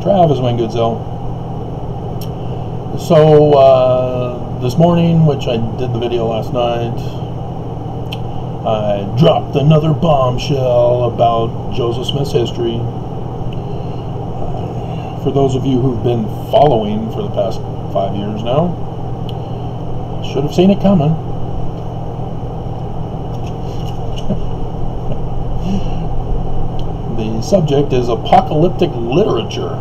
Travis Wingoodsell. So this morning, which I did the video last night, I dropped another bombshell about Joseph Smith's history. For those of you who've been following for the past 5 years now, should have seen it coming. The subject is apocalyptic literature.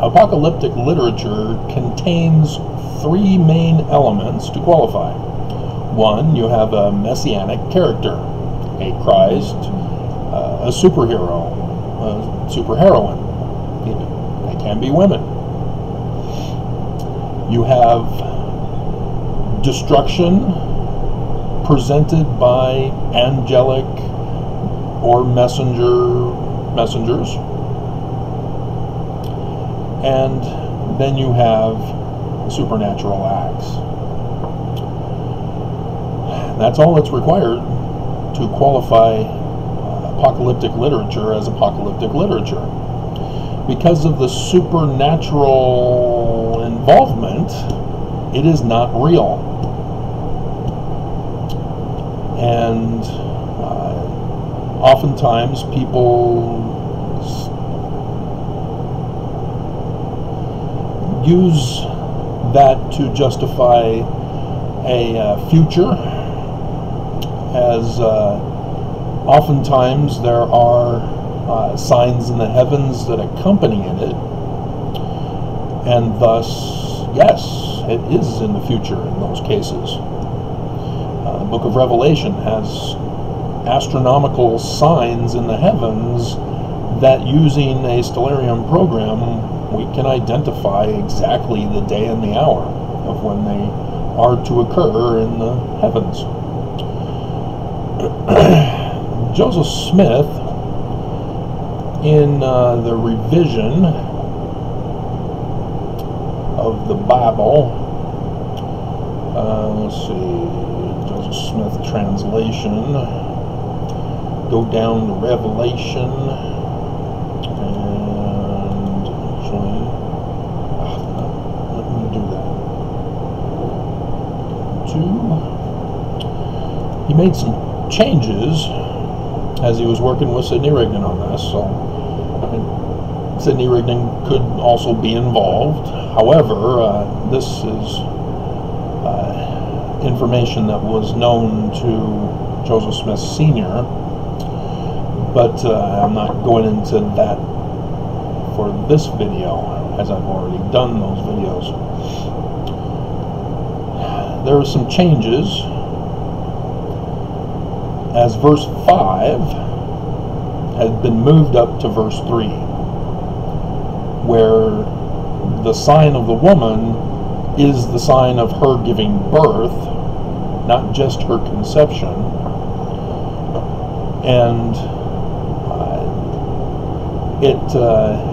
Apocalyptic literature contains three main elements to qualify. One, you have a messianic character, a Christ, a superhero, a superheroine. They can be women. You have destruction presented by angelic or messengers. And then you have supernatural acts. That's all that's required to qualify apocalyptic literature as apocalyptic literature. Because of the supernatural involvement, it is not real. And oftentimes people use that to justify a future, as oftentimes there are signs in the heavens that accompany it, and thus, yes, it is in the future in those cases. The book of Revelation has astronomical signs in the heavens that, using a stellarium program, we can identify exactly the day and the hour of when they are to occur in the heavens. Joseph Smith, in the revision of the Bible, let's see, Joseph Smith translation, go down to Revelation, and actually, let me do that. He made some changes as he was working with Sidney Rigdon on this, so Sidney Rigdon could also be involved. However, this is information that was known to Joseph Smith Sr., but I'm not going into that for this video, as I've already done those videos. There were some changes, as verse 5 had been moved up to verse 3, where the sign of the woman is the sign of her giving birth, not just her conception. And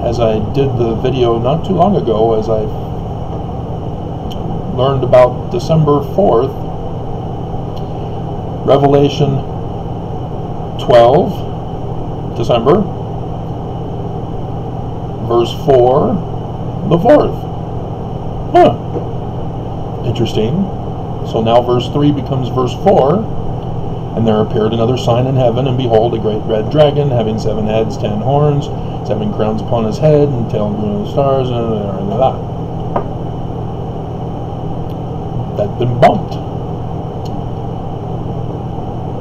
as I did the video not too long ago, as I learned about December 4th, Revelation 12, December, verse 4, the 4th. Huh. Interesting. So now verse 3 becomes verse 4. And there appeared another sign in heaven, and behold, a great red dragon, having 7 heads, 10 horns, 7 crowns upon his head, and tail green with stars, and that's been bumped.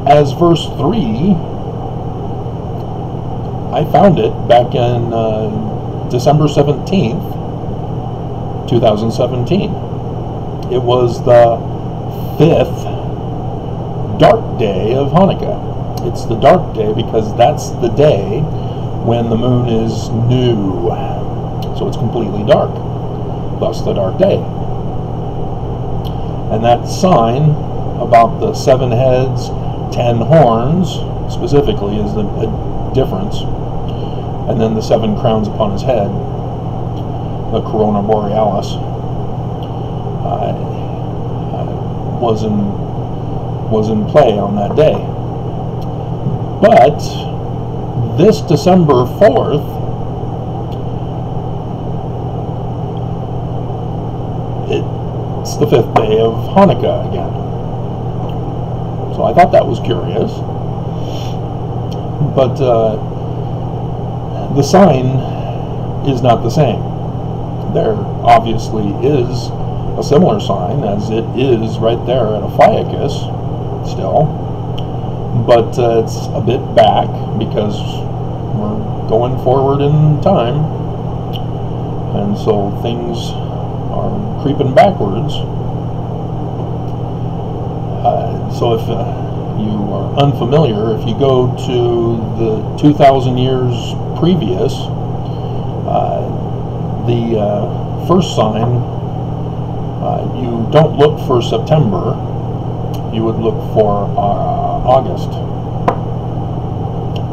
As verse 3, I found it back in December 17th, 2017. It was the 5th dark day of Hanukkah. It's the dark day because that's the day when the moon is new. So it's completely dark. Thus the dark day. And that sign about the 7 heads, 10 horns, specifically, is the difference. And then the 7 crowns upon his head, the corona borealis, was in play on that day. But this December 4th, it's the 5th day of Hanukkah again. So I thought that was curious. But the sign is not the same. There obviously is a similar sign, as it is right there at Apocalyptic still, but it's a bit back because we're going forward in time, and so things are creeping backwards. So if you are unfamiliar, if you go to the 2,000 years previous, the first sign, you don't look for September, you would look for August,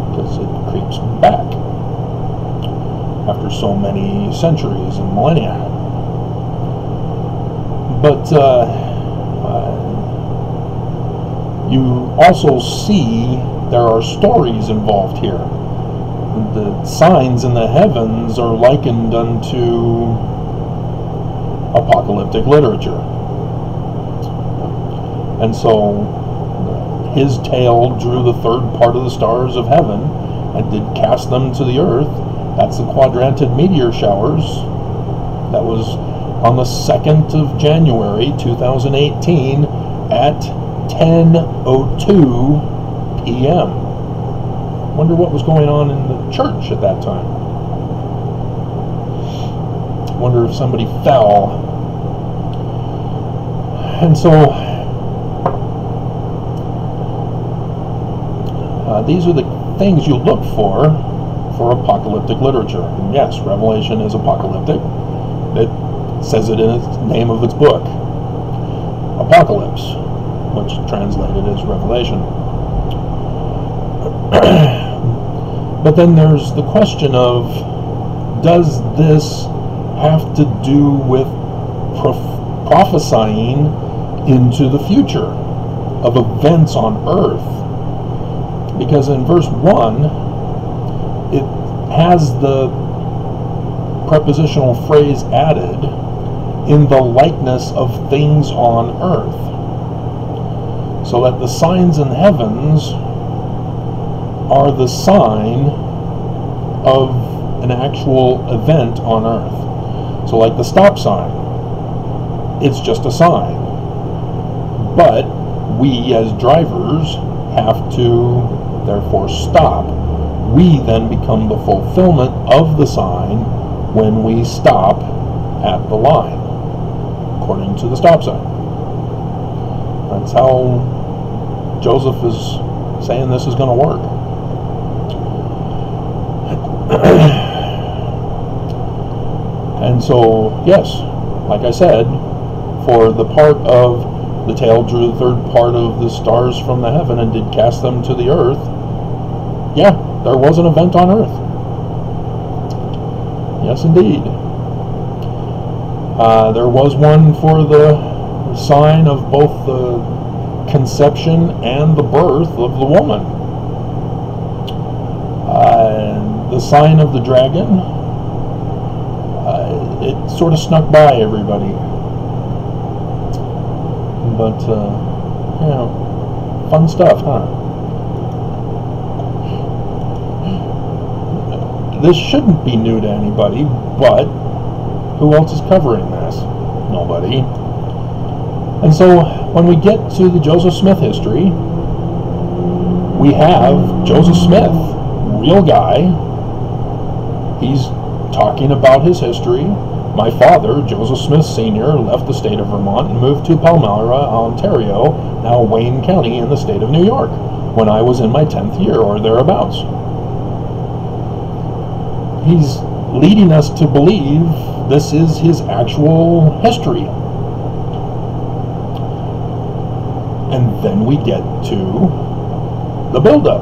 because it creeps back after so many centuries and millennia. But you also see there are stories involved here. The signs in the heavens are likened unto apocalyptic literature. And so his tail drew the third part of the stars of heaven and did cast them to the earth. That's the quadranted meteor showers. That was on the 2nd of January 2018 at 10:02 p.m. Wonder what was going on in the church at that time. Wonder if somebody fell. And so these are the things you look for apocalyptic literature. And yes, Revelation is apocalyptic. It says it in the name of its book, Apocalypse, which translated is Revelation. But then there's the question of, does this have to do with prophesying into the future of events on earth? Because in verse 1, it has the prepositional phrase added, in the likeness of things on earth. So that the signs in heavens are the sign of an actual event on earth. So like the stop sign, it's just a sign. But we as drivers have to therefore stop. We then become the fulfillment of the sign when we stop at the line, according to the stop sign. That's how Joseph is saying this is going to work. And so, yes, like I said, for the part of the tail drew the third part of the stars from the heaven and did cast them to the earth, yeah, there was an event on earth. Yes, indeed. There was one for the sign of both the conception and the birth of the woman. The sign of the dragon, it sort of snuck by everybody. But, fun stuff, huh? This shouldn't be new to anybody, but who else is covering this? Nobody. And so when we get to the Joseph Smith history, we have Joseph Smith, real guy. He's talking about his history. My father, Joseph Smith Sr., left the state of Vermont and moved to Palmyra, Ontario, now Wayne County in the state of New York, when I was in my 10th year or thereabouts. He's leading us to believe this is his actual history. And then we get to the build-up,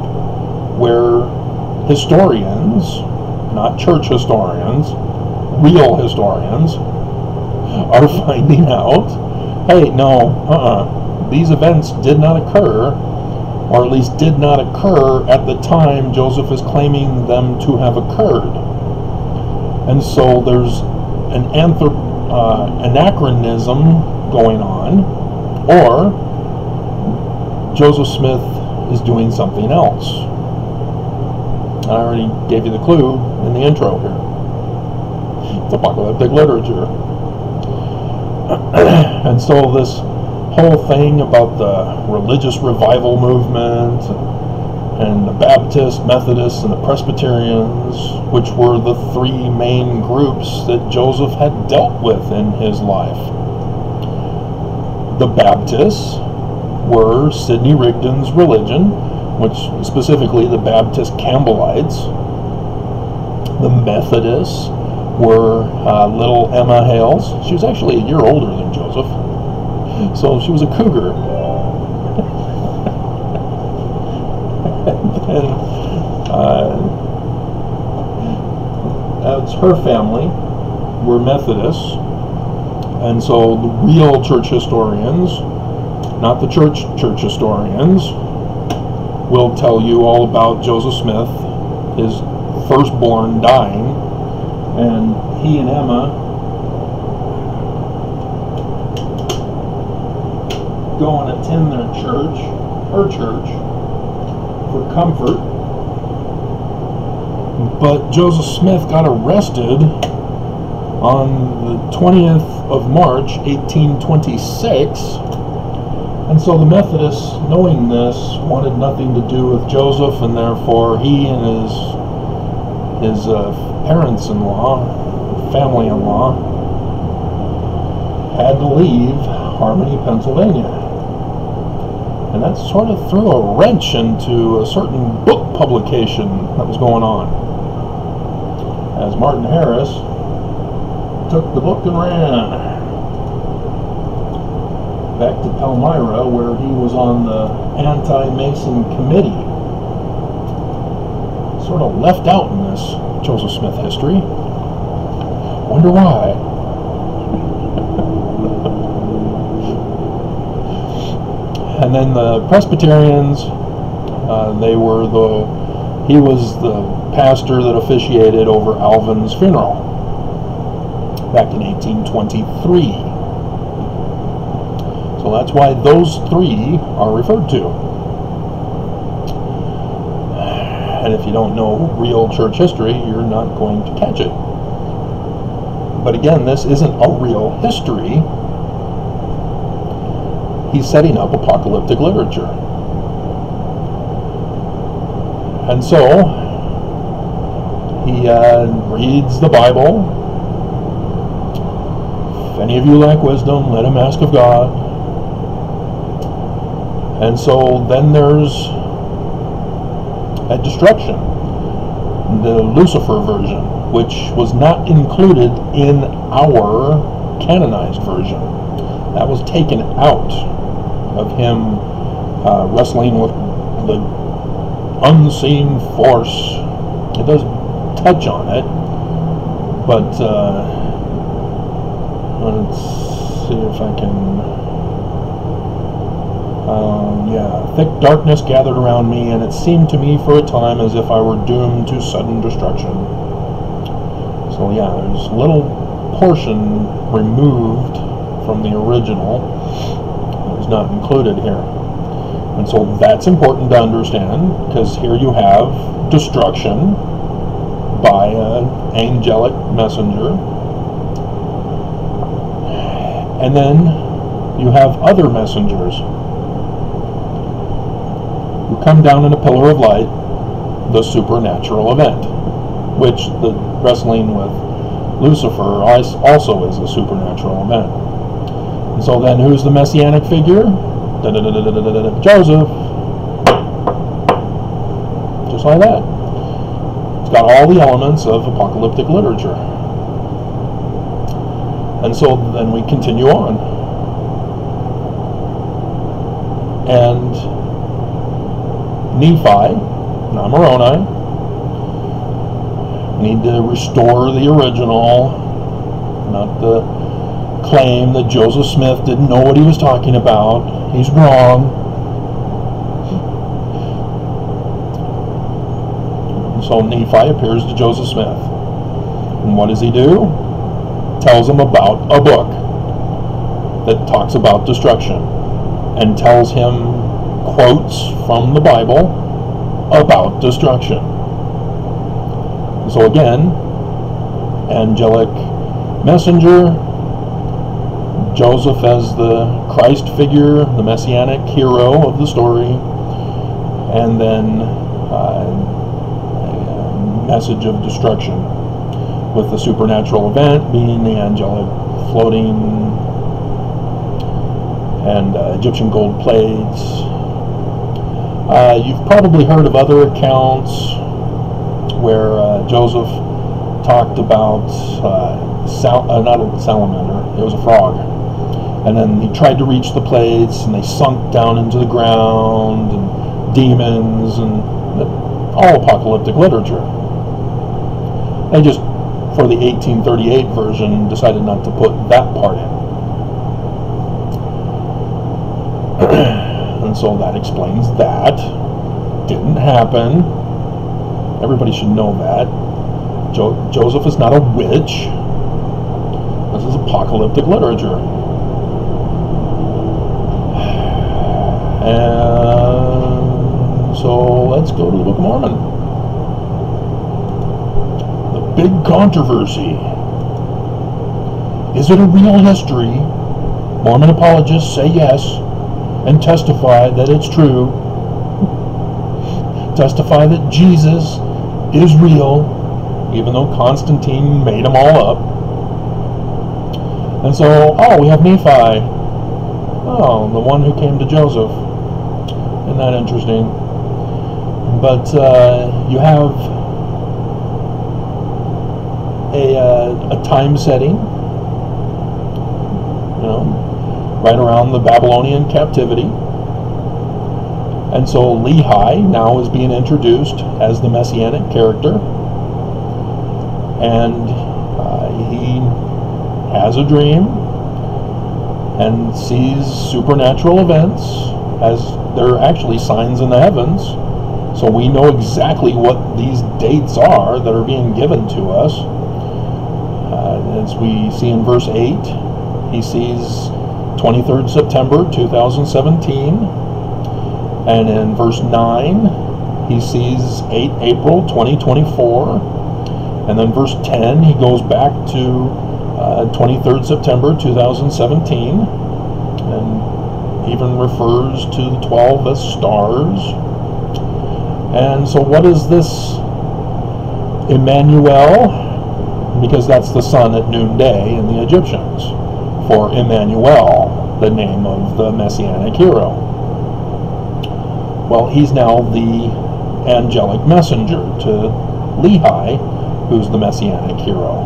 where historians, not church historians, real historians, are finding out, hey, no, these events did not occur or at least did not occur at the time Joseph is claiming them to have occurred. And so there's an anachronism going on, or Joseph Smith is doing something else. I already gave you the clue in the intro here. It's apocalyptic literature. And so this whole thing about the religious revival movement and the Baptists, Methodists, and the Presbyterians, which were the three main groups that Joseph had dealt with in his life. The Baptists were Sidney Rigdon's religion, which specifically the Baptist Campbellites. The Methodists were little Emma Hales. She was actually a year older than Joseph, so she was a cougar. And that's her family were Methodists, and so the real church historians, not the church historians, will tell you all about Joseph Smith, his firstborn dying, and he and Emma go and attend their church, her church, for comfort. But Joseph Smith got arrested on the 20th of March, 1826, and so the Methodists, knowing this, wanted nothing to do with Joseph, and therefore he and his parents-in-law, family-in-law, had to leave Harmony, Pennsylvania. And that sort of threw a wrench into a certain book publication that was going on, as Martin Harris took the book and ran back to Palmyra, where he was on the anti-Mason committee. Sort of left out in this Joseph Smith history. Wonder why. And then the Presbyterians, he was the pastor that officiated over Alvin's funeral back in 1823. So that's why those three are referred to. And if you don't know real church history, you're not going to catch it. But again, this isn't a real history. He's setting up apocalyptic literature. And so, he reads the Bible. If any of you lack wisdom, let him ask of God. And so then there's a destruction, the Lucifer version, which was not included in our canonized version. That was taken out of him wrestling with the unseen force. It does touch on it, but let's see if I can. Thick darkness gathered around me, and it seemed to me for a time as if I were doomed to sudden destruction. So yeah, there's a little portion removed from the original that is not included here. And so that's important to understand, because here you have destruction by an angelic messenger, and then you have other messengers who come down in a pillar of light, the supernatural event, which the wrestling with Lucifer also is a supernatural event. And so then who's the messianic figure? Joseph. Just like that. It's got all the elements of apocalyptic literature. And so then we continue on. And Nephi, not Moroni, need to restore the original, not the claim that Joseph Smith didn't know what he was talking about. He's wrong. So Nephi appears to Joseph Smith. And what does he do? Tells him about a book that talks about destruction and tells him quotes from the Bible about destruction. So again, angelic messenger, Joseph as the Christ figure, the messianic hero of the story, and then a message of destruction, with the supernatural event being the angelic floating and Egyptian gold plates. You've probably heard of other accounts where Joseph talked about not a salamander, it was a frog, and then he tried to reach the plates and they sunk down into the ground, and demons, and all apocalyptic literature. They just, for the 1838 version, decided not to put that part in. And so that explains that. Didn't happen. Everybody should know that. Joseph is not a witch. This is apocalyptic literature. And so let's go to the Book of Mormon. The big controversy. Is it a real history? Mormon apologists say yes, and testify that it's true. Testify that Jesus is real, even though Constantine made them all up. And so, we have Nephi. Oh, the one who came to Joseph. Isn't that interesting? But you have a time setting, right around the Babylonian captivity. And so Lehi now is being introduced as the messianic character. And he has a dream and sees supernatural events, as they're actually signs in the heavens. So we know exactly what these dates are that are being given to us. As we see in verse 8, he sees 23rd September 2017. And in verse 9, he sees 8 April 2024. And then verse 10, he goes back to 23rd September 2017. And even refers to the 12 as stars. And so what is this Emmanuel? Because that's the sun at noonday in the Egyptians. For Emmanuel, the name of the messianic hero. Well, he's now the angelic messenger to Lehi, who's the messianic hero.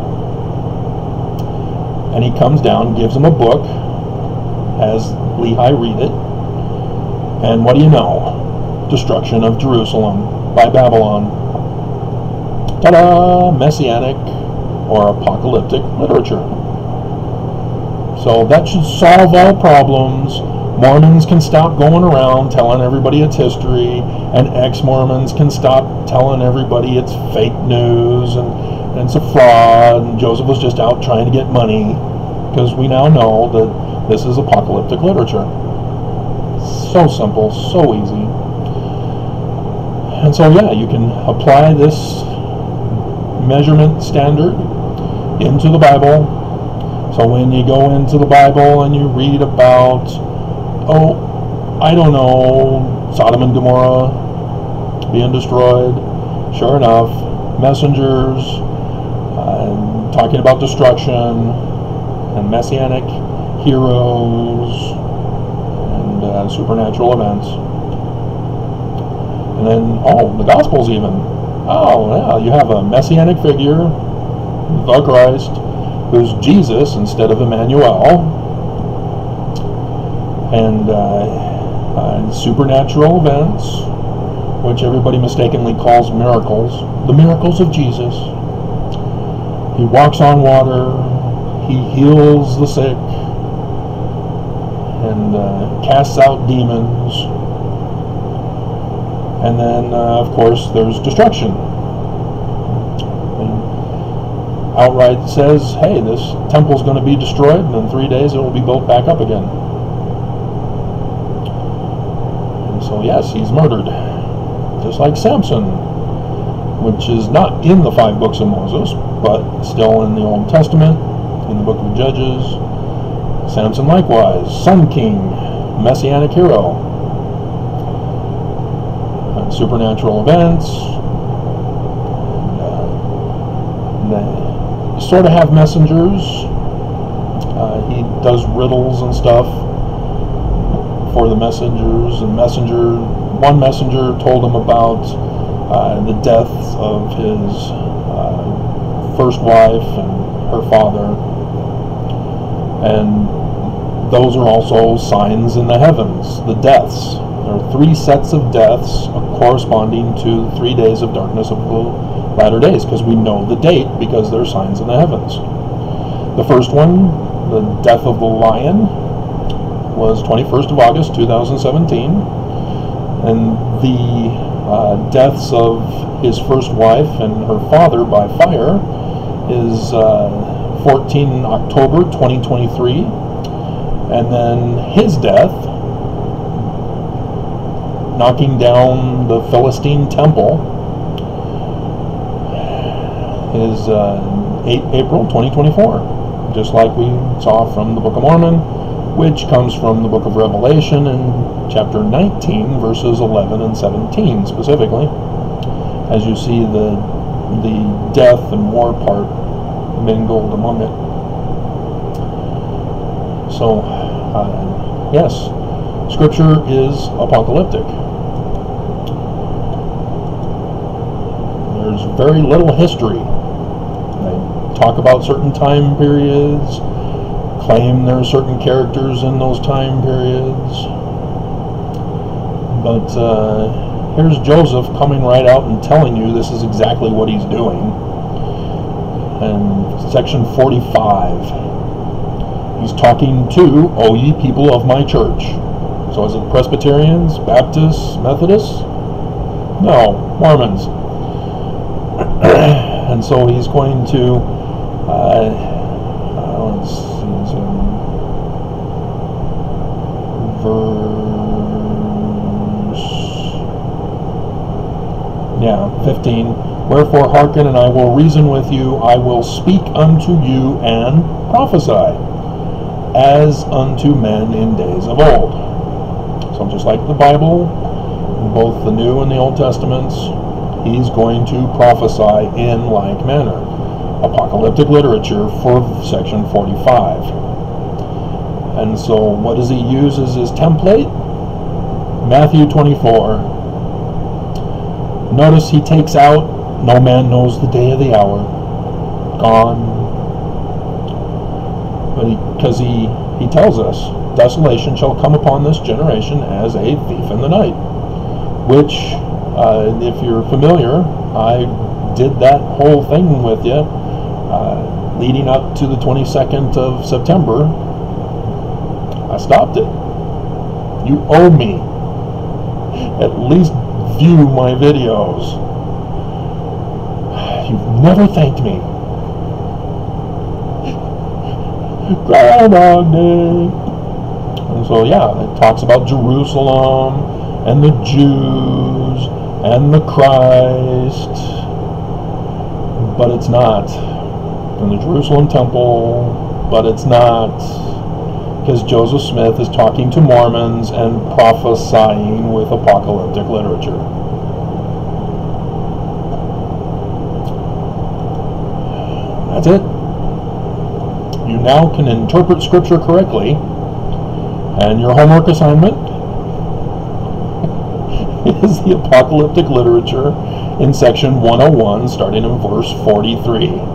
And he comes down, gives him a book, has Lehi read it, and what do you know? Destruction of Jerusalem by Babylon. Ta-da! Messianic or apocalyptic literature. So that should solve all problems. Mormons can stop going around telling everybody it's history, and ex-Mormons can stop telling everybody it's fake news and it's a fraud, and Joseph was just out trying to get money, because we now know that this is apocalyptic literature. So simple, so easy. And so yeah, you can apply this measurement standard into the Bible. So when you go into the Bible and you read about, I don't know, Sodom and Gomorrah being destroyed, sure enough, messengers talking about destruction and messianic heroes and supernatural events. And then, the Gospels even. Yeah, you have a messianic figure, the Christ, who's Jesus instead of Emmanuel. And supernatural events, which everybody mistakenly calls miracles. The miracles of Jesus. He walks on water, he heals the sick, and casts out demons. And then, of course, there's destruction. outright says, hey, this temple's going to be destroyed, and in 3 days it will be built back up again. And so yes, he's murdered. Just like Samson, which is not in the 5 books of Moses, but still in the Old Testament, in the book of Judges. Samson likewise, Sun King, Messianic hero. Supernatural events. They sort of have messengers. He does riddles and stuff for the messengers, and one messenger told him about the death of his first wife and her father, and those are also signs in the heavens, the deaths. There are 3 sets of deaths corresponding to 3 days of darkness of the latter days, because we know the date because they're signs in the heavens. The first one, the death of the lion, was 21st of August 2017, and the deaths of his first wife and her father by fire is 14 October 2023, and then his death, knocking down the Philistine temple, is 8 April 2024, just like we saw from the Book of Mormon, which comes from the Book of Revelation in chapter 19, verses 11 and 17 specifically, as you see the death and war part mingled among it. So, yes, Scripture is apocalyptic. There's very little history. They talk about certain time periods, claim there are certain characters in those time periods, but here's Joseph coming right out and telling you this is exactly what he's doing. And section 45, he's talking to, O ye people of my church. So is it Presbyterians, Baptists, Methodists? No, Mormons. And so he's going to, let's see, verse 15. Wherefore hearken, and I will reason with you, I will speak unto you and prophesy, as unto men in days of old. So just like the Bible, in both the New and the Old Testaments, he's going to prophesy in like manner. Apocalyptic literature for section 45. And so what does he use as his template? Matthew 24. Notice he takes out, no man knows the day or the hour. Gone. But because he tells us, desolation shall come upon this generation as a thief in the night. Which, if you're familiar, I did that whole thing with you leading up to the 22nd of September. I stopped it. You owe me. At least view my videos. You've never thanked me. Groundhog Day. And so yeah, it talks about Jerusalem and the Jews and the Christ, but it's not. And the Jerusalem temple, but it's not. Because Joseph Smith is talking to Mormons and prophesying with apocalyptic literature. That's it. You now can interpret Scripture correctly, and your homework assignment is the apocalyptic literature in section 101, starting in verse 43.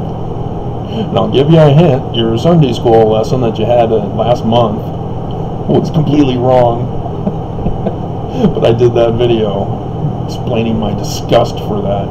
And I'll give you a hint, your Sunday school lesson that you had last month was completely wrong. But I did that video explaining my disgust for that.